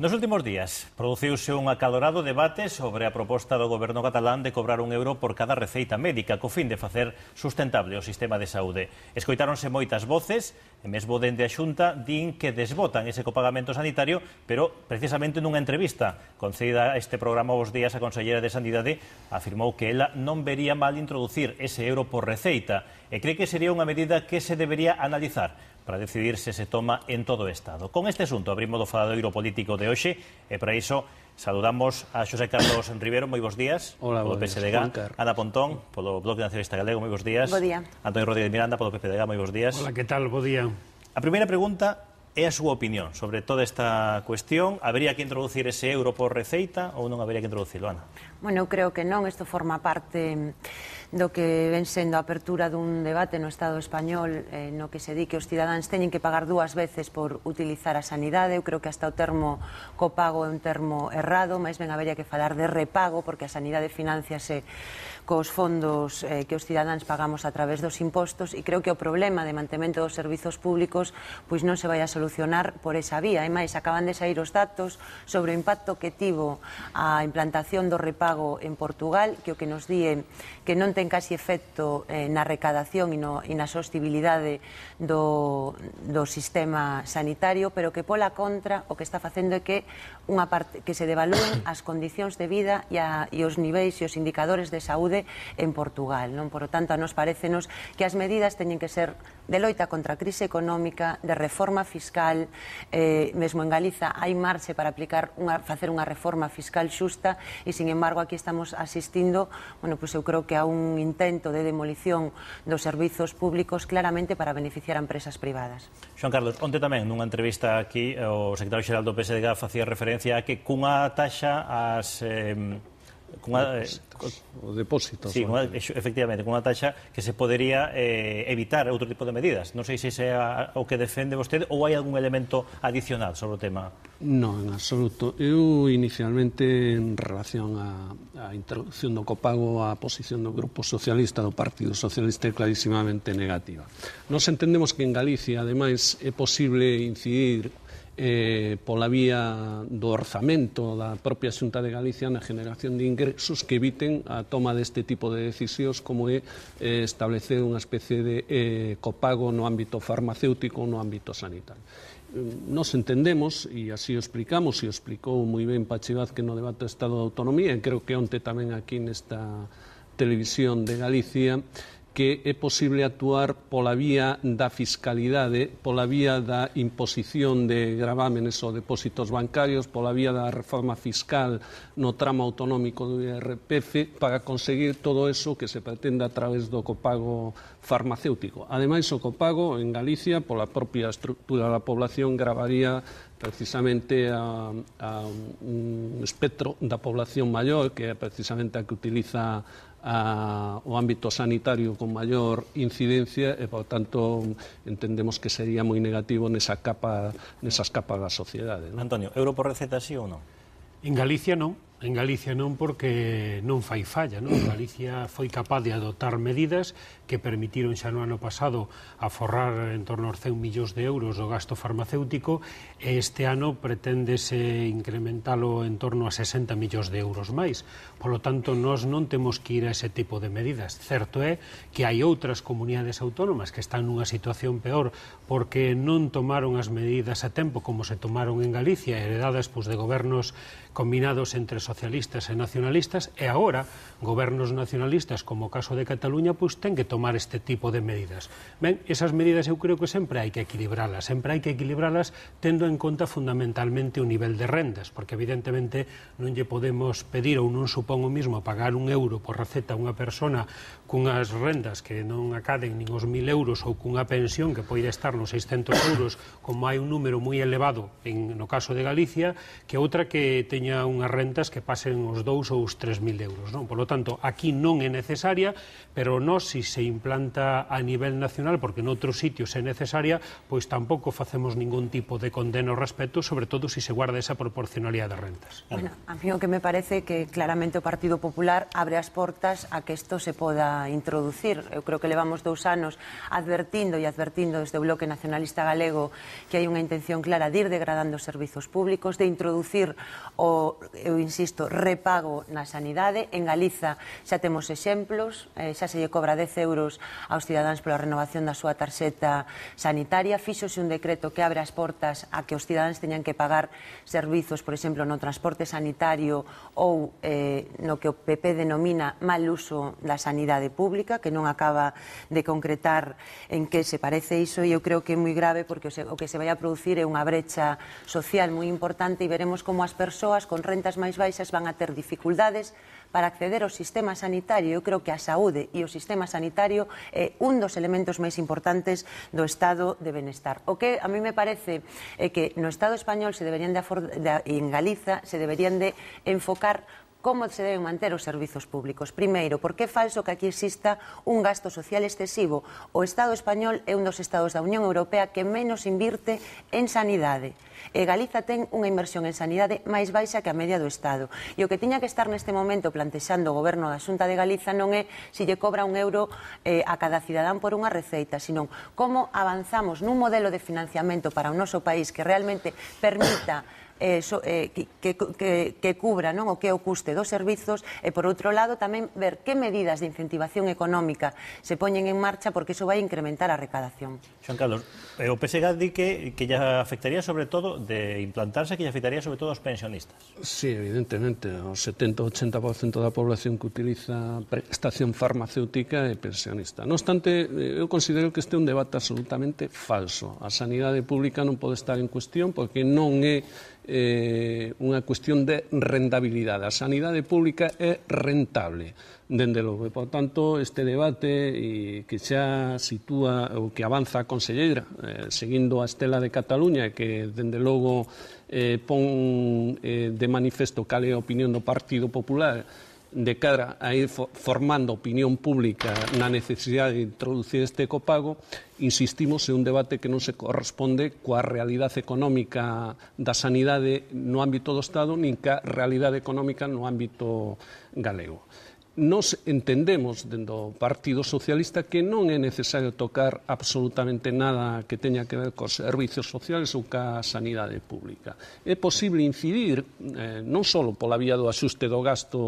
Nos últimos días produciuse un acalorado debate sobre a proposta do goberno catalán de cobrar €1 por cada receita médica co fin de facer sustentable o sistema de saúde. Escoitáronse moitas voces e mesmo dende a Xunta din que desbotan ese copagamento sanitario, pero precisamente nunha entrevista concedida a este programa Os Días, a conselleira de Sanidade afirmou que ela non vería mal introducir ese euro por receita e cree que sería unha medida que se debería analizar para decidir se se toma en todo o Estado. Con este asunto abrimos o faladoiro político de hoxe e para iso saludamos a Xosé Carlos Rivero, moi bons días. Hola, polo PSDG, Ana Pontón, polo Bloque Nacionalista Galego, moi bons días. Bo día. Antonio Rodríguez Miranda, polo PPDG, moi bons días. Hola, que tal? Bo día. A primeira pregunta é a súa opinión sobre toda esta cuestión. Habería que introducir ese euro por receita ou non habería que introducilo, Ana? Bueno, eu creo que non. Isto forma parte do que ven sendo a apertura dun debate no Estado español no que se di que os cidadáns teñen que pagar dúas veces por utilizar a sanidade. Eu creo que hasta o termo copago é un termo errado, máis ben habería que falar de repago, porque a sanidade financiase cos fondos que os cidadáns pagamos a través dos impostos, e creo que o problema de mantemento dos servizos públicos pois non se vai a solucionar por esa vía. E máis, acaban de sair os datos sobre o impacto que tivo a implantación do repago en Portugal, que o que nos di que non ten casi efecto na recadación e na sostibilidade do sistema sanitario, pero que pola contra o que está facendo é que unha parte que se devalúen as condicións de vida e os niveis e os indicadores de saúde en Portugal, non? Por lo tanto, a nos parecenos que as medidas teñen que ser de loita contra a crise económica, de reforma fiscal, mesmo en Galiza hai marxe para facer unha reforma fiscal xusta e, sin embargo, aquí estamos asistindo, bueno, pois eu creo que a un intento de demolición dos servizos públicos claramente para beneficiar a empresas privadas. Xoan Carlos, onte tamén nunha entrevista aquí o secretario xeral do PSDG facía referencia a que cunha taxa o depósito. Sí, efectivamente, cunha taxa que se podería evitar outro tipo de medidas. Non sei se é o que defende vostede ou hai algún elemento adicional sobre o tema. Non, en absoluto. Eu, inicialmente, en relación á introducción do copago, a posición do Grupo Socialista, do Partido Socialista, é clarísimamente negativa. Nos entendemos que en Galicia, ademais, é posible incidir pola vía do orzamento da propia Xunta de Galicia na generación de ingresos que eviten a toma deste tipo de decisións, como é establecer unha especie de copago no ámbito farmacéutico ou no ámbito sanitario. Nos entendemos, e así o explicamos, e o explicou moi ben Pachi Vázquez no debate do Estado de Autonomía, e creo que onte tamén aquí nesta televisión de Galicia, que é posible actuar pola vía da fiscalidade, pola vía da imposición de gravámenes ou depósitos bancarios, pola vía da reforma fiscal no tramo autonómico do IRPF, para conseguir todo eso que se pretende a través do copago farmacéutico. Ademais, o copago en Galicia, pola propia estructura da población, gravaría precisamente a un espectro da población maior, que é precisamente a que utiliza o ámbito sanitario con maior incidencia e, por tanto, entendemos que sería moi negativo nesas capas da sociedade, non? Antonio, euro por receta sí ou non? En Galicia non. En Galicia non, porque non fai falla, non? Galicia foi capaz de adoptar medidas que permitiron xa no ano pasado aforrar en torno aos 100 millóns de euros o gasto farmacéutico, e este ano preténdese incrementalo en torno a 60 millóns de euros máis. Por lo tanto, nós non temos que ir a ese tipo de medidas. Certo é que hai outras comunidades autónomas que están nunha situación peor porque non tomaron as medidas a tempo como se tomaron en Galicia, heredadas de gobernos combinados entre socialistas e nacionalistas, e agora gobernos nacionalistas, como o caso de Cataluña, ten que tomar este tipo de medidas. Ben, esas medidas eu creo que sempre hai que equilibralas, tendo en conta fundamentalmente o nivel de rendas, porque evidentemente non lle podemos pedir ou non supón o mismo pagar €1 por receta a unha persona cunhas rendas que non acaden nin os 1.000 euros ou cunha pensión que poida estar nos 600 euros, como hai un número moi elevado no caso de Galicia, que outra que teña unhas rentas que pasen os 2 ou os 3.000 euros, non? Por lo tanto, aquí non é necesaria, pero nós, se se implanta a nivel nacional, porque noutros sitios é necesaria, pois tampouco facemos ningún tipo de condeno ao respecto, sobre todo se se guarda esa proporcionalidade de rentas. Bueno, a mí o que me parece que claramente o Partido Popular abre as portas a que isto se poda introducir. Eu creo que levamos 2 anos advertindo desde o Bloque Nacionalista Galego que hai unha intención clara de ir degradando os servizos públicos, de introducir o, eu insisto, repago na sanidade. En Galiza xa temos exemplos, xa se lle cobra 10 euros aos cidadáns pola renovación da súa tarxeta sanitaria. Fíxose un decreto que abre as portas a que os cidadáns teñan que pagar servizos, por exemplo, no transporte sanitario ou no que o PP denomina mal uso da sanidade pública, que non acaba de concretar en que se parece iso, e eu creo que é moi grave porque o que se vai a producir é unha brecha social moi importante e veremos como as persoas con rentas máis baixas van a ter dificultades para acceder ao sistema sanitario. Eu creo que a saúde e o sistema sanitario é un dos elementos máis importantes do estado de benestar. O que a mí me parece é que no Estado español e en Galiza se deberían de enfocar como se deben manter os servizos públicos. Primeiro, porque é falso que aquí exista un gasto social excesivo. O Estado español é un dos estados da Unión Europea que menos invirte en sanidade. E Galiza ten unha inversión en sanidade máis baixa que a media do Estado. E o que tiña que estar neste momento plantexando o Goberno da Xunta de Galiza non é se lle cobra un euro a cada cidadán por unha receita, sino como avanzamos nun modelo de financiamento para o noso país que realmente permita que cubra o que é o custe dos servizos e, por outro lado, tamén ver que medidas de incentivación económica se poñen en marcha porque iso vai incrementar a recadación. Xoan Carlos, o PSG di que lle afectaría sobre todo de implantarse, que lle afectaría sobre todo aos pensionistas. Sí, evidentemente, o 70-80% da población que utiliza prestación farmacéutica é pensionista. Non obstante, eu considero que este é un debate absolutamente falso. A sanidade pública non pode estar en cuestión porque non é unha cuestión de rentabilidade. A sanidade pública é rentable, dende logo. E, por tanto, este debate que xa sitúa o que avanza a conselleira, seguindo a estela de Cataluña, que, dende logo, pon de manifesto cal é a opinión do Partido Popular de cara a ir formando opinión pública na necesidade de introducir este copago, insistimos en un debate que non se corresponde coa realidade económica da sanidade no ámbito do Estado nin ca realidade económica no ámbito galego. Nos entendemos, dentro do Partido Socialista, que non é necesario tocar absolutamente nada que teña que ver cos servizos sociales ou ca sanidade pública. É posible incidir non só pola vía do axuste do gasto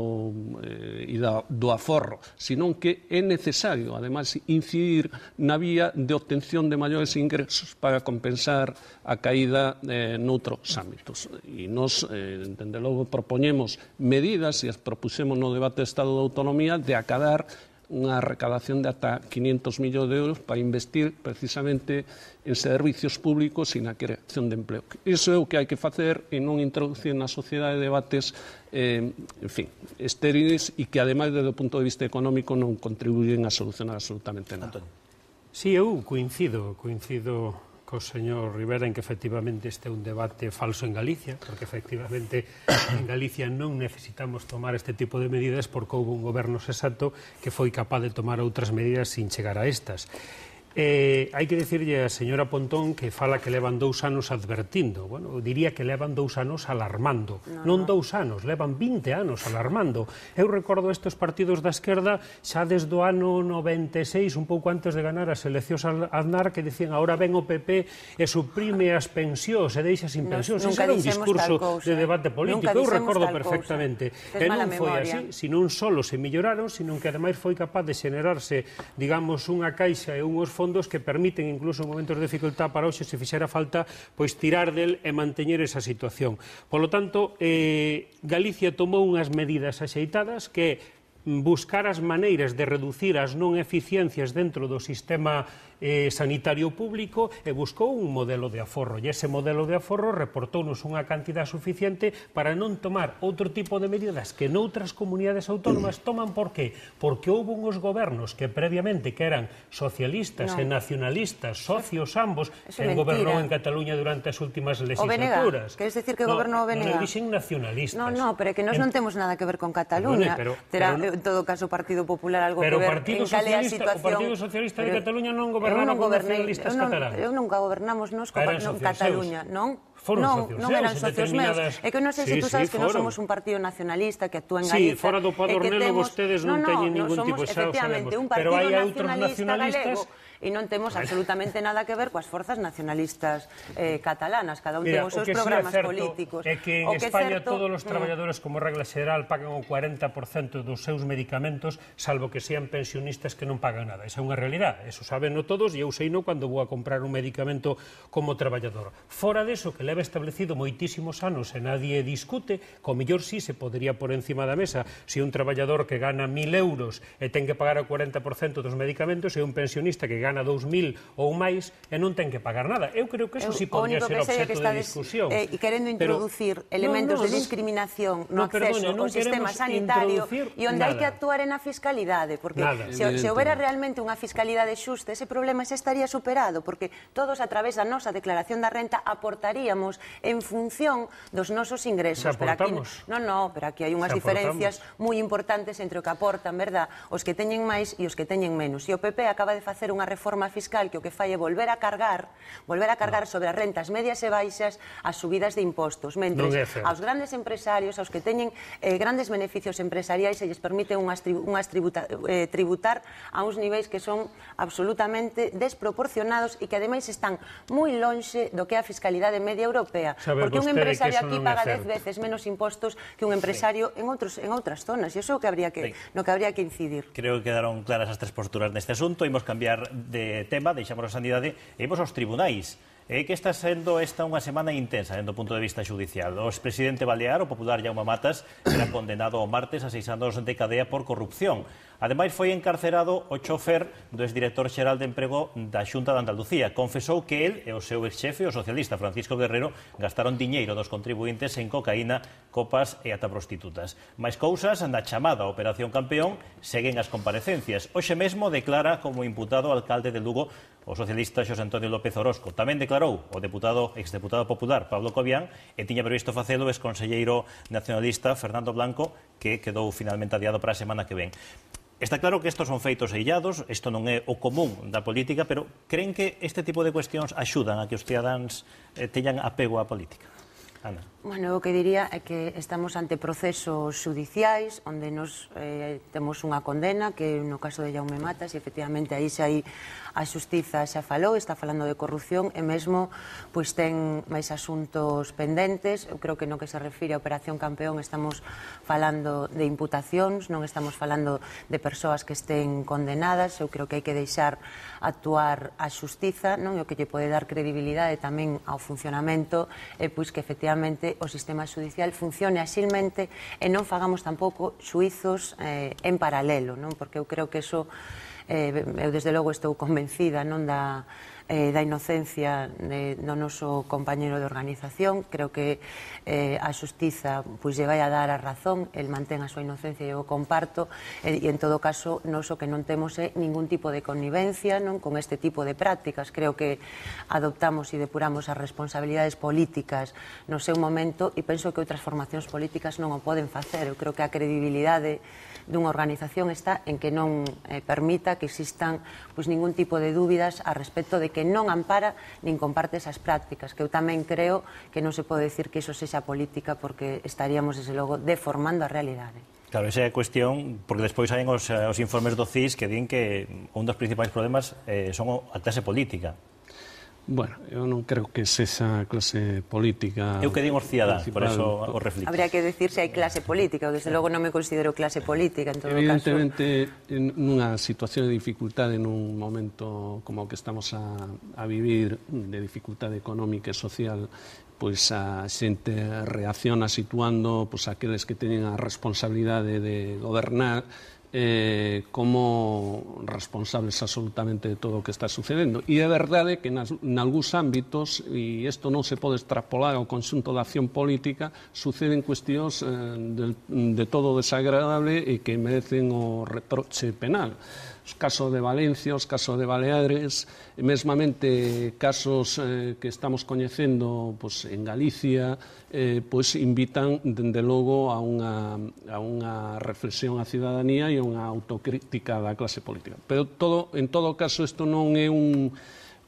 e do aforro, senón que é necesario, ademais, incidir na vía de obtención de maiores ingresos para compensar a caída noutros ámbitos. E nos, dende logo, propoñemos medidas, e as propuxemos no debate de Estado de Autonomía, de acadar unha recadación de ata 500 millóns de euros para investir precisamente en servicios públicos e na creación de empleo. Iso é o que hai que facer e non introducir na sociedade debates estériles e que, ademais, desde o punto de vista económico, non contribuyen a solucionar absolutamente nada. Si, eu coincido co señor Rivera en que efectivamente este é un debate falso en Galicia, porque efectivamente en Galicia non necesitamos tomar este tipo de medidas porque houve un goberno sensato que foi capaz de tomar outras medidas sin chegar a estas. Hai que dicirlle a señora Pontón que fala que levan 2 anos advertindo. Bueno, eu diría que levan 2 anos alarmando. Non 2 anos, levan 20 anos alarmando. Eu recordo estes partidos da esquerda xa desde o ano 96, un pouco antes de ganar as eleccións a Aznar, que dicían ahora ven o PP e suprime as pensións e deixa sin pensións. Ese era un discurso de debate político. Eu recordo perfectamente. E non foi así, senón solo se melloraron, senón que ademais foi capaz de xenerarse, digamos, unha caixa e unhos fondos que permiten, incluso en momentos de dificultad para hoxe, se fixera falta, pois tirar del e manteñer esa situación. Por lo tanto, Galicia tomou unhas medidas axeitadas que buscar as maneiras de reducir as non eficiencias dentro do sistema sanitario público e buscou un modelo de aforro. E ese modelo de aforro reportounos unha cantidad suficiente para non tomar outro tipo de medidas que noutras comunidades autónomas toman. Por qué? Porque houve uns gobernos que previamente que eran socialistas e nacionalistas, socios ambos, que gobernou en Cataluña durante as últimas legislaturas. Queres decir que gobernou o BNG? Non dixen nacionalistas. No, pero é que nós non temos nada que ver con Cataluña. Terá, en todo caso, o Partido Popular algo que ver en cal é a situación. O Partido Socialista de Cataluña non gobernaba con nacionalistas catalanes. Eu nunca gobernamos nos con Cataluña, non? Non eran socios meus. É que non sei se tú sabes que non somos un partido nacionalista que actúa en Galiza. Sí, fora do Padornelo vostedes non teñen ningún tipo de xao, sabemos. Pero hai outros nacionalistas e non temos absolutamente nada que ver coas forzas nacionalistas catalanas. Cada un ten os seus programas políticos. É que en España todos os traballadores, como regla xeral, pagan o 40% dos seus medicamentos, salvo que sean pensionistas que non pagan nada. Esa é unha realidad. Eso sabenlo todos e eu seino cando vou a comprar un medicamento como traballador. Fora deso, que leva establecido moitísimos anos e nadie discute, co mellor sí se podría por encima da mesa se un traballador que gana 1.000 euros e ten que pagar o 40% dos medicamentos e un pensionista que gana 2.000 ou máis e non ten que pagar nada. Eu creo que eso sí podría ser obxecto de discusión. E querendo introducir elementos de discriminación no acceso ao sistema sanitario e onde hai que actuar en a fiscalidade, porque se houbera realmente unha fiscalidade xusta, ese problema xa estaría superado, porque todos a través da nosa declaración da renta aportaríamos en función dos nosos ingresos. Pero aquí hai unhas diferencias moi importantes entre o que aportan, verdad, os que teñen máis e os que teñen menos. E o PP acaba de facer unha reforma fiscal que o que fai é volver a cargar sobre as rentas medias e baixas as subidas de impostos, mentres aos grandes empresarios, aos que teñen grandes beneficios empresariais, se lles permite tributar a uns niveis que son absolutamente desproporcionados e que ademais están moi lonxe do que é a fiscalidade media europea, porque un empresario aquí paga 10 veces menos impostos que un empresario en outras zonas, e iso é o que habría que incidir. Creo que quedaron claras as tres posturas neste asunto. Imos cambiar de tema, deixamos a sanidade e imos aos tribunais. É que está sendo esta unha semana intensa dentro do punto de vista judicial. O expresidente balear, o popular Jaume Matas, era condenado o martes a 6 anos de cadea por corrupción. Ademais, foi encarcerado o chofer do exdirector xeral de Emprego da Xunta de Andalucía. Confesou que el e o seu exxefe, o socialista Francisco Guerrero, gastaron diñeiro dos contribuintes en cocaína, copas e ata prostitutas. Mais cousas, na chamada Operación Campeón, seguen as comparecencias. Hoxe mesmo declara como imputado o alcalde de Lugo o socialista Xosé Antonio López Orozco. Tamén declarou o exdeputado popular Pablo Cobián e tiña previsto facelo o exconselleiro nacionalista Fernando Blanco, que quedou finalmente adiado para a semana que ven. Está claro que estos son feitos eillados, isto non é o común da política, pero creen que este tipo de cuestións axudan a que os cidadáns teñan apego á política? Ana. Bueno, o que diría é que estamos ante procesos judiciais onde nos temos unha condena que no caso de Jaume Matas e efectivamente aí xa hai a xustiza xa falou, está falando de corrupción e mesmo pois ten máis asuntos pendentes. Eu creo que no que se refire a Operación Campeón estamos falando de imputacións, non estamos falando de persoas que estén condenadas. Eu creo que hai que deixar actuar a xustiza, non? E o que lle pode dar credibilidade tamén ao funcionamento é pois que efectivamente o sistema judicial funcione axilmente e non fagamos tampouco xuizos en paralelo, non? Porque eu creo que eso, eu desde logo estou convencida non da inocencia do noso compañeiro de organización. Creo que a xustiza pois lle vai a dar a razón, el mantén a súa inocencia e eu comparto, e en todo caso nos o que non temos é ningún tipo de connivencia non con este tipo de prácticas. Creo que adoptamos e depuramos as responsabilidades políticas no seu momento e penso que outras formacións políticas non o poden facer. Eu creo que a credibilidade dunha organización está en que non permita que existan pois ningún tipo de dúbidas a respecto de que non ampara nin comparte esas prácticas, que eu tamén creo que non se pode decir que iso sexa política porque estaríamos, desde logo, deformando a realidade. Claro, esa é a cuestión, porque despois hai os informes do CIS que din que un dos principais problemas son a clase política. Bueno, eu non creo que sexa a clase política... Eu que din os cidadáns, por eso o reflito. Habría que decir se hai clase política, ou desde logo non me considero clase política, en todo Evidentemente, nunha situación de dificultade, nun momento como o que estamos a vivir, de dificultade económica e social, pois a xente reacciona situando pois aqueles que teñen a responsabilidade de gobernar como responsables absolutamente de todo o que está sucedendo. E é verdade que nalgúns ámbitos, e isto non se pode extrapolar ao conxunto da acción política, suceden cuestións de todo desagradable e que merecen o reproche penal. Os casos de Valencia, os casos de Baleares, e mesmamente casos que estamos coñecendo en Galicia, invitan, dende logo, a unha reflexión á cidadanía e a unha autocrítica da clase política. Pero, en todo caso, isto non é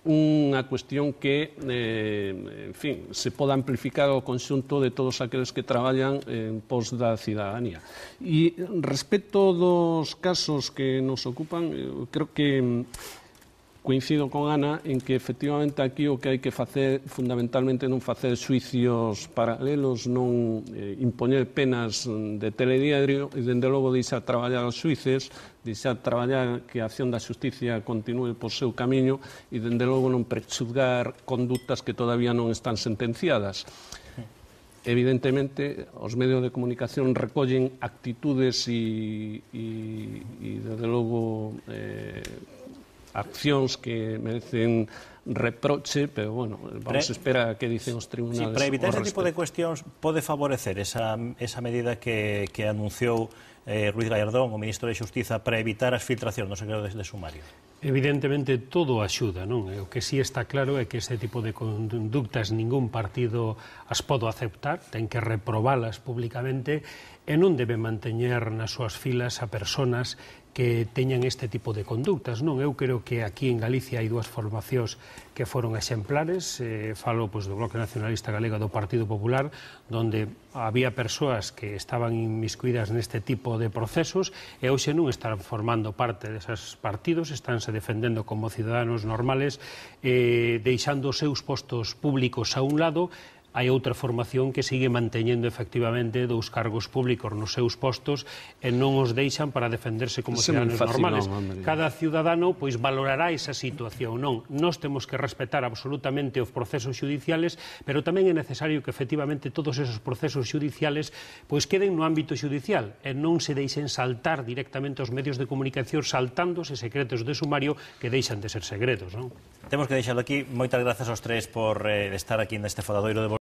unha cuestión que, en fin, se poda amplificar ao conxunto de todos aqueles que traballan en pos da cidadanía. E respecto dos casos que nos ocupan, creo que coincido con Ana en que efectivamente aquí o que hai que facer fundamentalmente non facer xuicios paralelos, non impoñer penas de telediario e dende logo deixar traballar os xuíces, deixar traballar que a acción da xusticia continúe por seu camiño e dende logo non prexulgar condutas que todavía non están sentenciadas. Evidentemente, os medios de comunicación recollen actitudes e desde logo accións que merecen reproche, pero, bueno, vamos a esperar a que dicen os tribunales. Para evitar ese tipo de cuestións, pode favorecer esa medida que anunciou Ruiz Gallardón, o ministro de Xustiza, para evitar as filtracións no segredo de sumario? Evidentemente, todo axuda, non? O que sí está claro é que ese tipo de conductas ningún partido as podo aceptar, ten que reprobalas públicamente e non debe manteñer nas súas filas a personas que teñan este tipo de conductas, non? Eu creo que aquí en Galicia hai dúas formacións que foron exemplares, falo do Bloque Nacionalista Galega do Partido Popular, donde había persoas que estaban inmiscuídas neste tipo de procesos e hoxe non están formando parte deses partidos, estánse defendendo como ciudadanos normales, deixando os seus postos públicos a un lado. Hai outra formación que sigue manteñendo efectivamente dous cargos públicos nos seus postos e non os deixan para defenderse como ciudadanos normales. Cada ciudadano valorará esa situación, non? Nós temos que respetar absolutamente os procesos xudiciales, pero tamén é necesario que efectivamente todos esos procesos xudiciales queden no ámbito xudicial e non se deixen saltar directamente aos medios de comunicación saltándose secretos de sumario que deixan de ser segredos, non? Temos que deixarlo aquí. Moitas grazas aos tres por estar aquí neste faladoiro de